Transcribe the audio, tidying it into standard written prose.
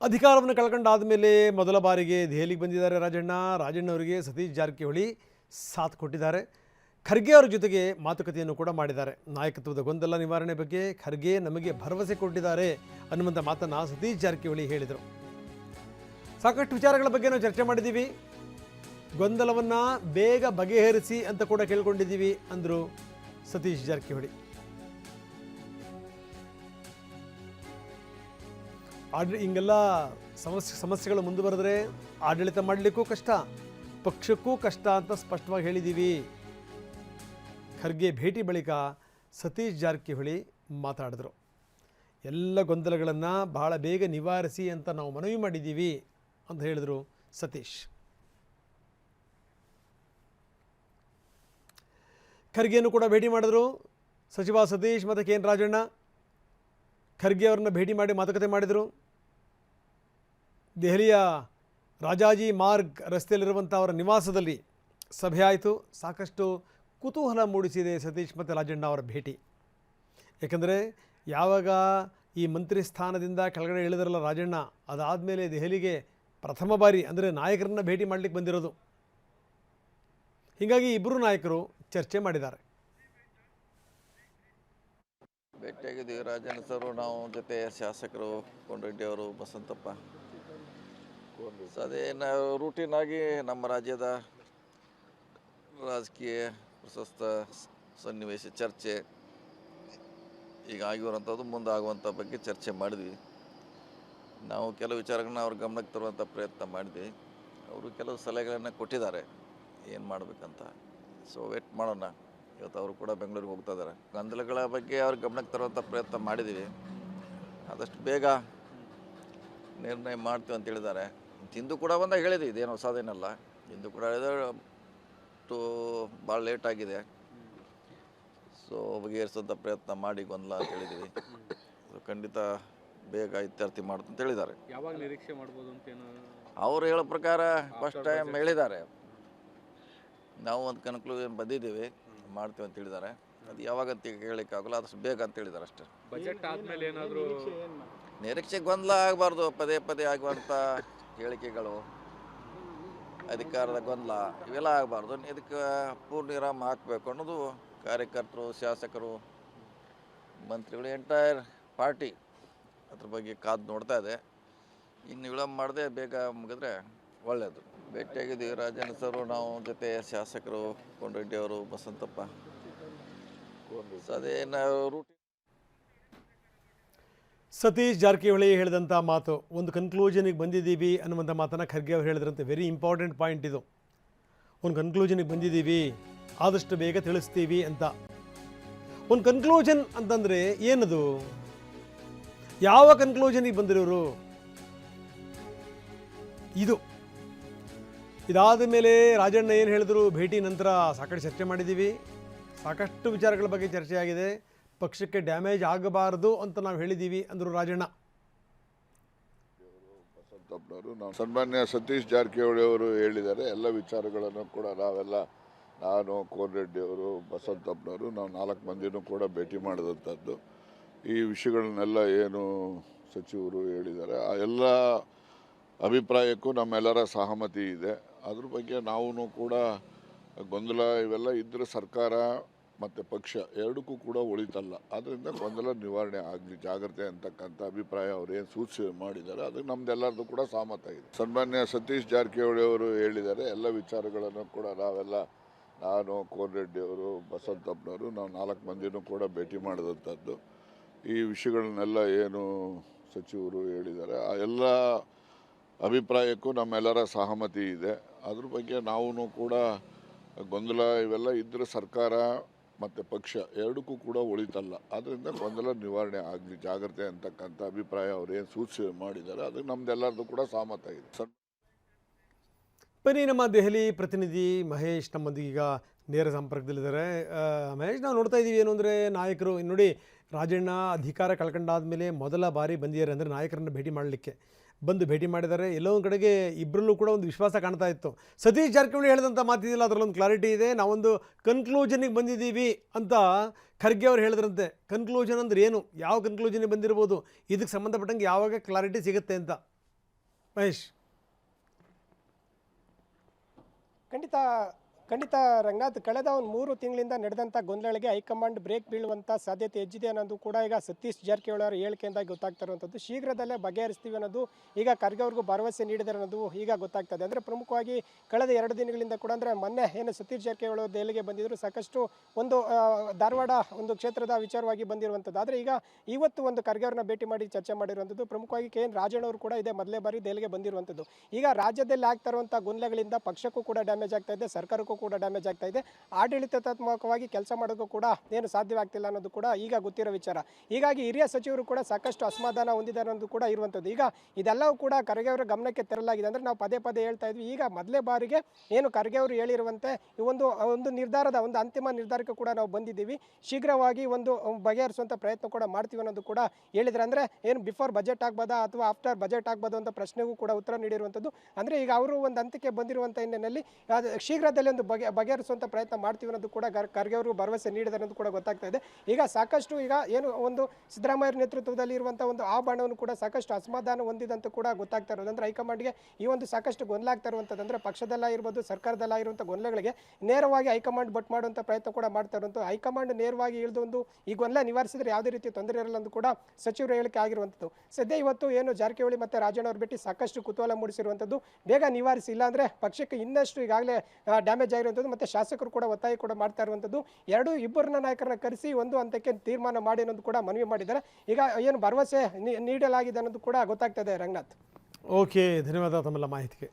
ಅಧಿಕಾರವನ್ನು ಕಳ್ಕೊಂಡಾದ ಮೇಲೆ ಮೊದಲ ಬಾರಿಗೆ ದೆಹಲಿಗೆ ಬಂದಿದ್ದಾರೆ ರಾಜಣ್ಣವರಿಗೆ ಸತೀಶ್ ಜಾರಕಿಹೊಳಿ ಸಾಥ್ ಕೊಟ್ಟಿದ್ದಾರೆ. ಖರ್ಗೆ ಅವರ ಜೊತೆಗೆ ಮಾತುಕತೆಯನ್ನು ಕೂಡ ಮಾಡಿದ್ದಾರೆ. ನಾಯಕತ್ವದ ಗೊಂದಲ ನಿವಾರಣೆ ಬಗ್ಗೆ ಖರ್ಗೆ ನಮಗೆ ಭರವಸೆ ಕೊಟ್ಟಿದ್ದಾರೆ ಅನ್ನುವಂಥ ಮಾತನ್ನು ಸತೀಶ್ ಜಾರಕಿಹೊಳಿ ಹೇಳಿದರು. ಸಾಕಷ್ಟು ವಿಚಾರಗಳ ಬಗ್ಗೆ ನಾವು ಚರ್ಚೆ ಮಾಡಿದ್ದೀವಿ, ಗೊಂದಲವನ್ನು ಬೇಗ ಬಗೆಹರಿಸಿ ಅಂತ ಕೂಡ ಕೇಳ್ಕೊಂಡಿದ್ದೀವಿ ಅಂದರು ಸತೀಶ್ ಜಾರಕಿಹೊಳಿ. ಹಿಂಗೆಲ್ಲ ಸಮಸ್ಯೆಗಳು ಮುಂದುವರೆದ್ರೆ ಆಡಳಿತ ಮಾಡಲಿಕ್ಕೂ ಕಷ್ಟ, ಪಕ್ಷಕ್ಕೂ ಕಷ್ಟ ಅಂತ ಸ್ಪಷ್ಟವಾಗಿ ಹೇಳಿದ್ದೀವಿ. ಖರ್ಗೆ ಭೇಟಿ ಬಳಿಕ ಸತೀಶ್ ಜಾರಕಿಹೊಳಿ ಮಾತಾಡಿದ್ರು. ಎಲ್ಲ ಗೊಂದಲಗಳನ್ನು ಬಹಳ ಬೇಗ ನಿವಾರಿಸಿ ಅಂತ ನಾವು ಮನವಿ ಮಾಡಿದ್ದೀವಿ ಅಂತ ಹೇಳಿದರು ಸತೀಶ್. ಖರ್ಗೆಯನ್ನು ಕೂಡ ಭೇಟಿ ಮಾಡಿದ್ರು ಸಚಿವ ಸತೀಶ್ ಮತ್ತು ಕೆ ಎನ್ ರಾಜಣ್ಣ. ಖರ್ಗೆ ಅವರನ್ನ ಭೇಟಿ ಮಾಡಿ ಮಾತುಕತೆ ಮಾಡಿದರು. ದೆಹಲಿಯ ರಾಜಾಜಿ ಮಾರ್ಗ್ ರಸ್ತೆಯಲ್ಲಿರುವಂಥ ಅವರ ನಿವಾಸದಲ್ಲಿ ಸಭೆ ಆಯಿತು. ಸಾಕಷ್ಟು ಕುತೂಹಲ ಮೂಡಿಸಿದೆ ಸತೀಶ್ ಮತ್ತು ರಾಜಣ್ಣ ಅವರ ಭೇಟಿ. ಏಕೆಂದರೆ ಯಾವಾಗ ಈ ಮಂತ್ರಿ ಸ್ಥಾನದಿಂದ ಕೆಳಗಡೆ ಇಳಿದರಲ್ಲ ರಾಜಣ್ಣ, ಅದಾದಮೇಲೆ ದೆಹಲಿಗೆ ಪ್ರಥಮ ಬಾರಿ ಅಂದರೆ ನಾಯಕರನ್ನ ಭೇಟಿ ಮಾಡಲಿಕ್ಕೆ ಬಂದಿರೋದು. ಹೀಗಾಗಿ ಇಬ್ಬರು ನಾಯಕರು ಚರ್ಚೆ ಮಾಡಿದ್ದಾರೆ. ಭೇಟಿಯಾಗಿದ್ದೀವಿ ರಾಜಣ್ಣ ಸರ್, ನಾವು ಜೊತೆ ಶಾಸಕರು ಕೋನರೆಡ್ಡಿ ಅವರು, ಬಸಂತಪ್ಪ. ಅದೇನು ರೂಟೀನ್ ಆಗಿ ನಮ್ಮ ರಾಜ್ಯದ ರಾಜಕೀಯ ಪ್ರಶಸ್ತ ಸನ್ನಿವೇಶ ಚರ್ಚೆ ಈಗ ಆಗಿರುವಂಥದ್ದು ಮುಂದೆ ಆಗುವಂಥ ಬಗ್ಗೆ ಚರ್ಚೆ ಮಾಡಿದ್ವಿ. ನಾವು ಕೆಲವು ವಿಚಾರಗಳನ್ನ ಅವ್ರ ಗಮನಕ್ಕೆ ತರುವಂಥ ಪ್ರಯತ್ನ ಮಾಡಿದ್ವಿ. ಅವರು ಕೆಲವು ಸಲಹೆಗಳನ್ನು ಕೊಟ್ಟಿದ್ದಾರೆ ಏನು ಮಾಡಬೇಕಂತ. ಸೊ ವೇಟ್ ಮಾಡೋಣ. ಇವತ್ತು ಅವರು ಕೂಡ ಬೆಂಗಳೂರಿಗೆ ಹೋಗ್ತಾ ಇದ್ದಾರೆ. ಗೊಂದಲಗಳ ಬಗ್ಗೆ ಅವ್ರ ಗಮನಕ್ಕೆ ತರುವಂಥ ಪ್ರಯತ್ನ ಮಾಡಿದ್ದೀವಿ. ಆದಷ್ಟು ಬೇಗ ನಿರ್ಣಯ ಮಾಡ್ತೀವಿ ಅಂತ ಹೇಳಿದ್ದಾರೆ. ಹಿಂದೂ ಕೂಡ ಬಂದಾಗ ಹೇಳಿದ್ವಿ, ಇದೇನು ಹೊಸದೇನಲ್ಲ. ಹಿಂದೂ ಕೂಡ ಹೇಳಿದ್ರೆ ಭಾಳ ಲೇಟ್ ಆಗಿದೆ, ಸೊ ಬಗೆಹರಿಸೋಂಥ ಪ್ರಯತ್ನ ಮಾಡಿ ಗೊಂದಲ ಅಂತ ಹೇಳಿದ್ದೀವಿ. ಖಂಡಿತ ಬೇಗ ಇತ್ಯರ್ಥಿ ಮಾಡುತ್ತೆ ಅಂತ ಹೇಳಿದ್ದಾರೆ. ಯಾವಾಗ ನಿರೀಕ್ಷೆ ಮಾಡ್ಬೋದು ಅಂತ ಅವ್ರು ಹೇಳೋ ಪ್ರಕಾರ ಫಸ್ಟ್ ಟೈಮ್ ಹೇಳಿದ್ದಾರೆ. ನಾವು ಒಂದು ಕನ್ಕ್ಲೂಷನ್ ಬಂದಿದ್ದೀವಿ, ಮಾಡ್ತೀವಿ ಅಂತ ಹೇಳಿದ್ದಾರೆ. ಅದು ಯಾವಾಗಂತ ಹೇಳೋಕ್ಕಾಗಲ್ಲ, ಆದಷ್ಟು ಬೇಗ ಅಂತ ಹೇಳಿದ್ದಾರೆ ಅಷ್ಟೇ. ಬಜೆಟ್ ಆದಮೇಲೆ ಏನಾದರೂ ನಿರೀಕ್ಷೆ ಗೊಂದಲ ಆಗಬಾರ್ದು. ಪದೇ ಪದೇ ಆಗುವಂಥ ಹೇಳಿಕೆಗಳು, ಅಧಿಕಾರದ ಗೊಂದಲ ಇವೆಲ್ಲ ಆಗಬಾರ್ದು. ಇದಕ್ಕೆ ಪೂರ್ಣ ವಿರಾಮ ಹಾಕಬೇಕು ಅನ್ನೋದು ಕಾರ್ಯಕರ್ತರು, ಶಾಸಕರು, ಮಂತ್ರಿಗಳು, ಎಂಟೈರ್ ಪಾರ್ಟಿ ಅದ್ರ ಬಗ್ಗೆ ಕಾದು ನೋಡ್ತಾ ಇದೆ. ಇನ್ನು ವಿಳಂಬ ಮಾಡದೆ ಬೇಗ ಮುಗಿದ್ರೆ ಒಳ್ಳೆಯದು. ಭೇಟಿಯಾಗಿದ್ದೀವಿ ರಾಜಣ್ಣ ಸರ್, ನಾವು ಜೊತೆ ಶಾಸಕರು ಕೋನರೆಡ್ಡಿ ಅವರು, ಬಸಂತಪ್ಪ. ಅದೇನು ರೂಟೀನ್. ಸತೀಶ್ ಜಾರಕಿಹೊಳಿ ಹೇಳಿದಂಥ ಮಾತು, ಒಂದು ಕನ್ಕ್ಲೂಷನಿಗೆ ಬಂದಿದ್ದೀವಿ ಅನ್ನುವಂಥ ಮಾತನ್ನು ಖರ್ಗೆ ಅವರು ಹೇಳಿದ್ರಂತೆ. ವೆರಿ ಇಂಪಾರ್ಟೆಂಟ್ ಪಾಯಿಂಟ್ ಇದು. ಒಂದು ಕನ್ಕ್ಲೂಷನಿಗೆ ಬಂದಿದ್ದೀವಿ, ಆದಷ್ಟು ಬೇಗ ತಿಳಿಸ್ತೀವಿ ಅಂತ. ಒಂದು ಕನ್ಕ್ಲೂಷನ್ ಅಂತಂದರೆ ಏನದು? ಯಾವ ಕನ್ಕ್ಲೂಷನಿಗೆ ಬಂದಿರೋರು? ಇದಾದ ಮೇಲೆ ರಾಜಣ್ಣ ಏನು ಹೇಳಿದ್ರು, ಭೇಟಿ ನಂತರ ಸಾಕಷ್ಟು ಚರ್ಚೆ ಮಾಡಿದ್ದೀವಿ, ಸಾಕಷ್ಟು ವಿಚಾರಗಳ ಬಗ್ಗೆ ಚರ್ಚೆ ಆಗಿದೆ, ಪಕ್ಷಕ್ಕೆ ಡ್ಯಾಮೇಜ್ ಆಗಬಾರದು ಅಂತ ನಾವು ಹೇಳಿದ್ದೀವಿ ಅಂದರು ರಾಜಣ್ಣ. ನಾವು ಸನ್ಮಾನ್ಯ ಸತೀಶ್ ಜಾರಕಿಹೊಳಿ ಅವರು ಹೇಳಿದ್ದಾರೆ. ಎಲ್ಲ ವಿಚಾರಗಳನ್ನು ಕೂಡ ನಾನು ಕೋನರೆಡ್ಡಿ ಅವರು, ಬಸಂತಪ್ಪನವರು, ನಾವು 4 ಮಂದಿನೂ ಕೂಡ ಭೇಟಿ ಮಾಡಿದಂಥದ್ದು. ಈ ವಿಷಯಗಳನ್ನೆಲ್ಲ ಏನು ಸಚಿವರು ಹೇಳಿದ್ದಾರೆ ಆ ಎಲ್ಲ ಅಭಿಪ್ರಾಯಕ್ಕೂ ನಮ್ಮೆಲ್ಲರ ಸಹಮತಿ ಇದೆ. ಅದ್ರ ಬಗ್ಗೆ ನಾವು ಕೂಡ ಗೊಂದಲ ಇವೆಲ್ಲ ಇದ್ದರೆ ಸರ್ಕಾರ ಮತ್ತು ಪಕ್ಷ ಎರಡಕ್ಕೂ ಕೂಡ ಉಳಿತಲ್ಲ. ಆದ್ದರಿಂದ ಗೊಂದಲ ನಿವಾರಣೆ ಆಗಲಿ ಜಾಗ್ರತೆ ಅಂತಕ್ಕಂಥ ಅಭಿಪ್ರಾಯ ಅವ್ರು ಏನು ಸೂಚನೆ ಮಾಡಿದ್ದಾರೆ, ಅದಕ್ಕೆ ನಮ್ದೆಲ್ಲರದು ಕೂಡ ಸಹಮತ ಇದೆ. ಸನ್ಮಾನ್ಯ ಸತೀಶ್ ಜಾರಕಿಹೊಳಿ ಅವರು ಹೇಳಿದ್ದಾರೆ. ಎಲ್ಲ ವಿಚಾರಗಳನ್ನು ಕೂಡ ನಾನು ಕೋನರೆಡ್ಡಿ ಅವರು, ಬಸಂತಪ್ಪನವರು, ನಾವು 4 ಮಂದಿನೂ ಕೂಡ ಭೇಟಿ ಮಾಡಿದಂಥದ್ದು. ಈ ವಿಷಯಗಳನ್ನೆಲ್ಲ ಏನು ಸಚಿವರು ಹೇಳಿದ್ದಾರೆ ಆ ಎಲ್ಲ ಅಭಿಪ್ರಾಯಕ್ಕೂ ನಮ್ಮೆಲ್ಲರ ಸಹಮತಿ ಇದೆ. ಅದ್ರ ಬಗ್ಗೆ ನಾವು ಕೂಡ ಗೊಂದಲ ಇವೆಲ್ಲ ಇದ್ದರೆ ಸರ್ಕಾರ ಮತ್ತು ಪಕ್ಷ ಎರಡಕ್ಕೂ ಕೂಡ ಉಳಿತಲ್ಲ. ಆದ್ದರಿಂದ ಗೊಂದಲ ನಿವಾರಣೆ ಆಗಲಿ ಜಾಗ್ರತೆ ಅಂತಕ್ಕಂಥ ಅಭಿಪ್ರಾಯ ಅವ್ರು ಏನು ಸೂಚನೆ ಮಾಡಿದ್ದಾರೆ, ಅದಕ್ಕೆ ನಮ್ದೆಲ್ಲರದು ಕೂಡ ಸಹಮತ ಇದೆ. ಬನ್ನಿ, ನಮ್ಮ ದೆಹಲಿ ಪ್ರತಿನಿಧಿ ಮಹೇಶ್ ನಮ್ಮೊಂದಿಗೆ ನೇರ ಸಂಪರ್ಕದಲ್ಲಿದ್ದಾರೆ. ಮಹೇಶ್, ನಾವು ನೋಡ್ತಾ ಇದ್ದೀವಿ ಏನು ಅಂದರೆ, ನಾಯಕರು ನೋಡಿ, ರಾಜಣ್ಣ ಅಧಿಕಾರ ಕಳ್ಕೊಂಡಾದ ಮೇಲೆ ಮೊದಲ ಬಾರಿ ಬಂದಿದ್ದಾರೆ ಅಂದರೆ ನಾಯಕರನ್ನು ಭೇಟಿ ಮಾಡಲಿಕ್ಕೆ ಭೇಟಿ ಮಾಡಿದ್ದಾರೆ. ಎಲ್ಲೋ ಒಂದು ಕಡೆಗೆ ಇಬ್ಬರಲ್ಲೂ ಕೂಡ ಒಂದು ವಿಶ್ವಾಸ ಕಾಣ್ತಾ ಇತ್ತು. ಸತೀಶ್ ಜಾರಕಿಹೊಳಿ ಹೇಳಿದಂಥ ಮಾತಿದೆಯಲ್ಲ, ಅದರಲ್ಲೊಂದು ಕ್ಲಾರಿಟಿ ಇದೆ. ನಾವೊಂದು ಕನ್ಕ್ಲೂಷನಿಗೆ ಬಂದಿದ್ದೀವಿ ಅಂತ ಖರ್ಗೆ ಅವರು ಹೇಳಿದ್ರಂತೆ. ಕನ್ಕ್ಲೂಷನ್ ಅಂದರೆ ಏನು? ಯಾವ ಕನ್ಕ್ಲೂಷನಿಗೆ ಬಂದಿರ್ಬೋದು? ಇದಕ್ಕೆ ಸಂಬಂಧಪಟ್ಟಂಗೆ ಯಾವಾಗ ಕ್ಲಾರಿಟಿ ಸಿಗುತ್ತೆ ಅಂತ? ಮಹೇಶ್. ಖಂಡಿತ ರಂಗನಾಥ್, ಕಳೆದ ಒಂದು 3 ತಿಂಗಳಿಂದ ನಡೆದಂಥ ಗೊಂದಲಗಳಿಗೆ ಹೈಕಮಾಂಡ್ ಬ್ರೇಕ್ ಬೀಳುವಂಥ ಸಾಧ್ಯತೆ ಹೆಚ್ಚಿದೆ ಅನ್ನೋದು ಕೂಡ ಈಗ ಸತೀಶ್ ಜಾರಕಿಹೊಳಿ ಅವರ ಹೇಳಿಕೆಯಿಂದ ಗೊತ್ತಾಗ್ತಾ ಇರುವಂಥದ್ದು. ಶೀಘ್ರದಲ್ಲೇ ಬಗೆಹರಿಸ್ತೀವಿ ಅನ್ನೋದು ಈಗ ಖರ್ಗೆ ಅವ್ರಿಗೂ ಭರವಸೆ ನೀಡಿದ್ದಾರೆ ಅನ್ನೋದು ಈಗ ಗೊತ್ತಾಗ್ತದೆ. ಅಂದರೆ ಪ್ರಮುಖವಾಗಿ ಕಳೆದ 2 ದಿನಗಳಿಂದ ಕೂಡ, ಅಂದರೆ ಮೊನ್ನೆ ಏನು ಸತೀಶ್ ಜಾರಕಿಹೊಳಿ ಅವರು ದೆಹಲಿಗೆ ಬಂದಿದ್ದರು, ಸಾಕಷ್ಟು ಒಂದು ಧಾರವಾಡ ಒಂದು ಕ್ಷೇತ್ರದ ವಿಚಾರವಾಗಿ ಬಂದಿರುವಂಥದ್ದು. ಆದರೆ ಈಗ ಇವತ್ತು ಒಂದು ಖರ್ಗೆ ಅವ್ರನ್ನ ಭೇಟಿ ಮಾಡಿ ಚರ್ಚೆ ಮಾಡಿರುವಂಥದ್ದು. ಪ್ರಮುಖವಾಗಿ KN ರಾಜಣ್ಣ ಅವರು ಕೂಡ ಇದೇ ಮೊದಲೇ ಬಾರಿ ದೆಹಲಿಗೆ ಬಂದಿರುವಂಥದ್ದು. ಈಗ ರಾಜ್ಯದಲ್ಲಿ ಆಗ್ತಾ ಇರುವಂಥ ಗೊಂದಲಗಳಿಂದ ಪಕ್ಷಕ್ಕೂ ಕೂಡ ಡ್ಯಾಮೇಜ್ ಆಗ್ತಾ ಇದೆ, ಸರ್ಕಾರಕ್ಕೂ ಕೂಡ ಡ್ಯಾಮೇಜ್ ಆಗ್ತಾ ಇದೆ, ಆಡಳಿತಾತ್ಮಕವಾಗಿ ಕೆಲಸ ಮಾಡೋದಕ್ಕೂ ಕೂಡ ಏನು ಸಾಧ್ಯವಾಗ್ತಿಲ್ಲ ಅನ್ನೋದು ಕೂಡ ಈಗ ಗೊತ್ತಿರೋ ವಿಚಾರ. ಹೀಗಾಗಿ ಹಿರಿಯ ಸಚಿವರು ಕೂಡ ಸಾಕಷ್ಟು ಅಸಮಾಧಾನ ಹೊಂದಿದ್ದಾರೆ ಅನ್ನೋದು ಕೂಡ ಇರುವಂಥದ್ದು. ಈಗ ಇದೆಲ್ಲವೂ ಕೂಡ ಖರ್ಗೆ ಅವರ ಗಮನಕ್ಕೆ ತರಲಾಗಿದೆ. ಅಂದರೆ ನಾವು ಪದೇ ಪದೇ ಹೇಳ್ತಾ ಇದ್ವಿ, ಈಗ ಮೊದಲೇ ಬಾರಿಗೆ ಏನು ಖರ್ಗೆ ಅವರು ಹೇಳಿರುವಂತೆ ಈ ಒಂದು ನಿರ್ಧಾರದ ಒಂದು ಅಂತಿಮ ನಿರ್ಧಾರಕ್ಕೆ ಕೂಡ ನಾವು ಬಂದಿದ್ದೀವಿ, ಶೀಘ್ರವಾಗಿ ಒಂದು ಬಗೆಹರಿಸುವಂಥ ಪ್ರಯತ್ನ ಕೂಡ ಮಾಡ್ತೀವಿ ಅನ್ನೋದು ಕೂಡ ಹೇಳಿದ್ರೆ. ಅಂದರೆ ಏನು ಬಿಫೋರ್ ಬಜೆಟ್ ಆಗ್ಬೋದಾ ಅಥವಾ ಆಫ್ಟರ್ ಬಜೆಟ್ ಆಗ್ಬೋದು ಅಂತ ಪ್ರಶ್ನೆಗೂ ಕೂಡ ಉತ್ತರ ನೀಡಿರುವಂಥದ್ದು. ಅಂದರೆ ಈಗ ಅವರು ಒಂದು ಹಂತಕ್ಕೆ ಬಂದಿರುವಂಥ ಹಿನ್ನೆಲೆಯಲ್ಲಿ ಶೀಘ್ರದಲ್ಲಿ ಒಂದು ಬಗೆಹರಿಸುವಂಥ ಪ್ರಯತ್ನ ಮಾಡ್ತೀವಿ ಅನ್ನೋದು ಕೂಡ ಖರ್ಗೆ ಅವರು ಭರವಸೆ ನೀಡಿದ್ದಾರೆ ಅನ್ನೋದು ಕೂಡ ಗೊತ್ತಾಗ್ತಾ ಇದೆ. ಈಗ ಸಾಕಷ್ಟು ಈಗ ಏನು ಒಂದು ಸಿದ್ದರಾಮಯ್ಯ ನೇತೃತ್ವದಲ್ಲಿ ಇರುವಂಥ ಒಂದು ಆಭರಣವನ್ನು ಕೂಡ ಸಾಕಷ್ಟು ಅಸಮಾಧಾನ ಹೊಂದಿದಂತ ಕೂಡ ಗೊತ್ತಾಗ್ತಾ ಇರೋದು. ಅಂದರೆ ಹೈಕಮಾಂಡ್ಗೆ ಈ ಒಂದು ಸಾಕಷ್ಟು ಗೊಂದಲ ಆಗ್ತಾ ಇರುವಂಥದ್ದು. ಅಂದರೆ ಪಕ್ಷದಲ್ಲಾಗಿರ್ಬೋದು, ಸರ್ಕಾರದಲ್ಲಾಗಿರುವಂಥ ಗೊಂದಲಗಳಿಗೆ ನೇರವಾಗಿ ಹೈಕಮಾಂಡ್ ಬಟ್ ಮಾಡುವಂಥ ಪ್ರಯತ್ನ ಕೂಡ ಮಾಡ್ತಾ ಇರುವಂಥದ್ದು. ಹೈಕಮಾಂಡ್ ನೇರವಾಗಿ ಇಳಿದು ಒಂದು ಈ ಗೊಂದಲ ನಿವಾರಿಸಿದ್ರೆ ಯಾವುದೇ ರೀತಿ ತೊಂದರೆ ಇರಲ್ಲ ಅಂತ ಕೂಡ ಸಚಿವರು ಹೇಳಿಕೆ ಆಗಿರುವಂಥದ್ದು. ಸದ್ಯ ಇವತ್ತು ಏನು ಜಾರಕಿಹೊಳಿ ಮತ್ತು ರಾಜಣ್ಣ ಅವ್ರ ಭೇಟಿ ಸಾಕಷ್ಟು ಕುತೂಹಲ ಮೂಡಿಸಿರುವಂಥದ್ದು. ಬೇಗ ನಿವಾರಿಸಿ, ಇಲ್ಲ ಅಂದರೆ ಪಕ್ಷಕ್ಕೆ ಇನ್ನಷ್ಟು ಈಗಾಗಲೇ ಡ್ಯಾಮೇಜ್ ಆಗಿರುವಂಥದ್ದು. ಮತ್ತು ಶಾಸಕರು ಕೂಡ ಒತ್ತಾಯ ಕೂಡ ಮಾಡ್ತಾ ಇರುವಂಥದ್ದು. ಇಬ್ಬರನ್ನ ನಾಯಕರನ್ನ ಕರೆಸಿ ಒಂದು ಹಂತಕ್ಕೆ ತೀರ್ಮಾನ ಮಾಡಿ ಅನ್ನೋದು ಕೂಡ ಮನವಿ ಮಾಡಿದ್ದಾರೆ. ಈಗ ಏನು ಭರವಸೆ ನೀಡಲಾಗಿದೆ ಅನ್ನೋದು ಕೂಡ ಗೊತ್ತಾಗ್ತದೆ ರಂಗನಾಥ್. ಓಕೆ, ಧನ್ಯವಾದ ತಮ್ಮೆಲ್ಲ ಮಾಹಿತಿಗೆ.